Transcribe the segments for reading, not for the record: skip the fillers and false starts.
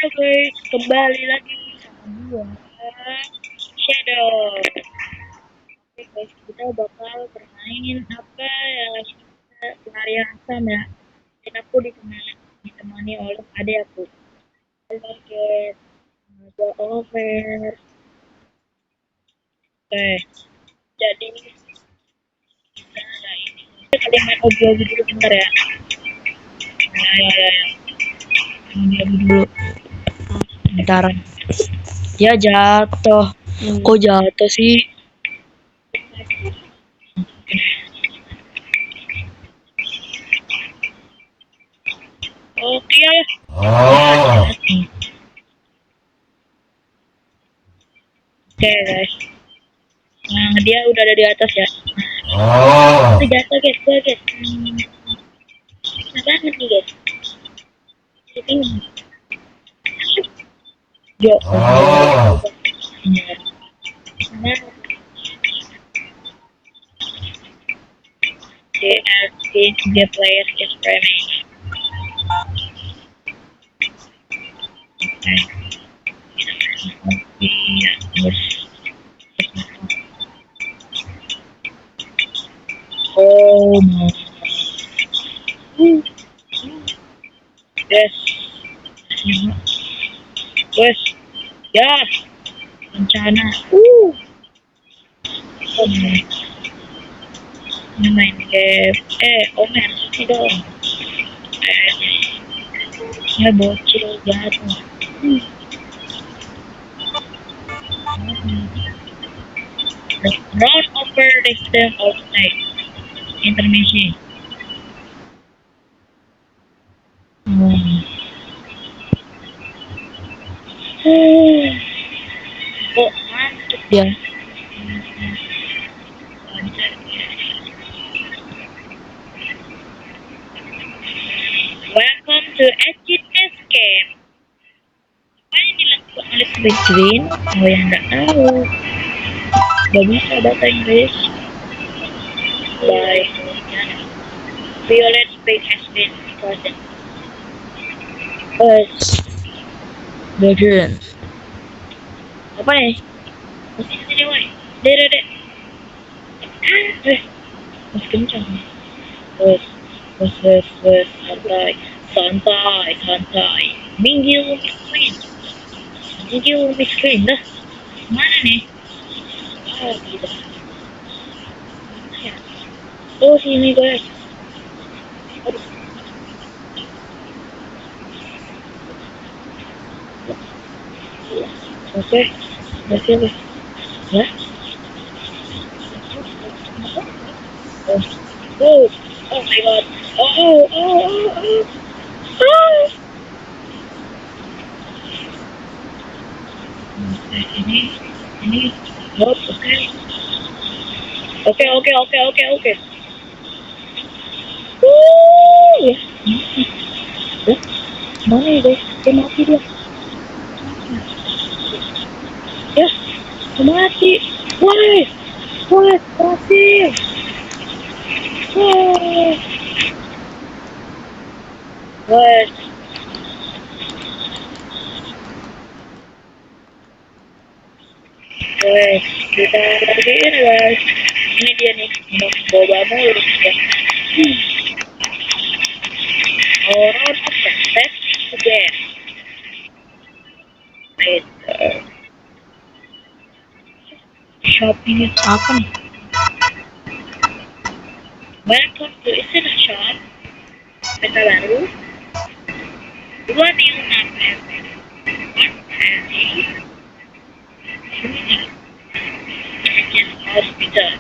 guys, kembali lagi sama gua Shadow. Oke guys, kita bakal bermain apa ya, pelarian sama. Dan aku ditemani oleh adik aku. Halo guys, ada over. Oke, jadi kita ada ini. Kita kalian main audio dulu bentar ya. Ya. Audio dulu. Bentar. Ya jatuh. Kok jatuh sih? Oke ya. Oke guys. Nah, dia udah ada di atas ya. Itu jatuh guys, guys. Nah banget nih guys. Ini. Yo. Nah, the player is framing. Oh my. Yes. Yes. Ya. Bencana. Oh my. Ini main game. Omer sih dong. Ya bocil jatuh. Run over the stem outside. Intermission. Kok ngantuk dia? Welcome to Exit Escape. Apa yang dilakukan oleh Split Green? Oh yang nggak tahu. Gak bisa bahasa Inggris. Bye. Violet Spade has been present. Bagian. Apa nih? Sini woi. Dek. Mas kencang. Santai. Minggir miskin dah. Mana nih? Gitu. Oh sini guys. Oke. Ya. Oh my god. Oh. Ini hot, oke. Ya, mana ya guys? Dia mati dia. Ya, mati. Woi, berhasil. Guys. Kita lagi ini guys. Ini dia nih, bawa mulu ya. Horror of the Sex Again. Shopping apa nih? Welcome to Istilah Shop. Peta baru. 2 new map hospital.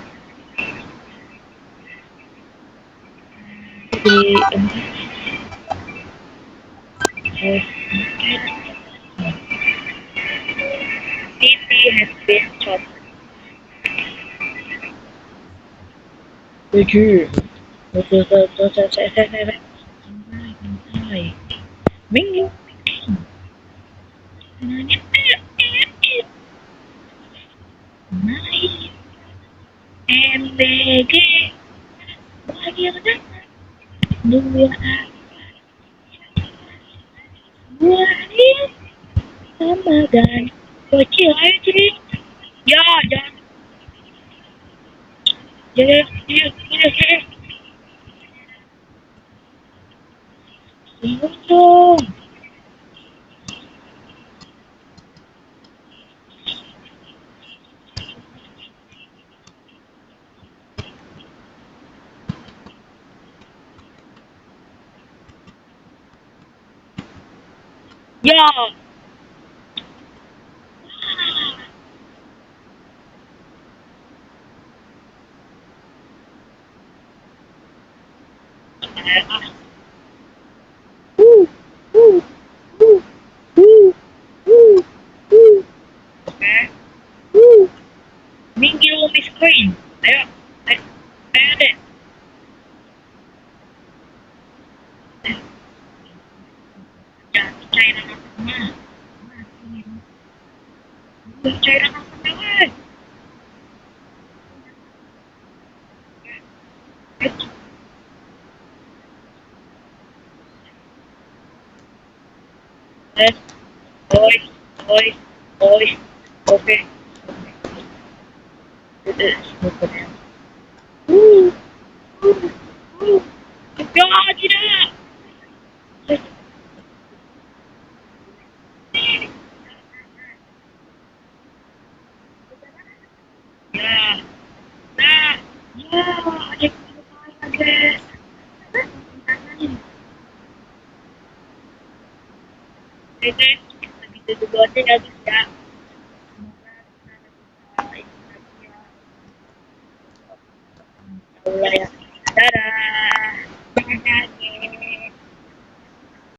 TV has been chopped. Betul. Minggu. MBG bahagia banget. Dua hari Magan. Bocil, ayo jadi. Ya, jangan. Jadi. Tunggu dong. Ya. Uh, uh, uh, uh. Oke. Minggir Miss Queen. Ayo. Ayo. Ayo deh. Jangan cairan apa cairan apa weh. Yes. Boys. Boys. Boys. Oke. Uh, uh. Ya, tidak. Ya. Nah. Ya, ada yang guys. Oke, begitu dulu aja ya guys ya.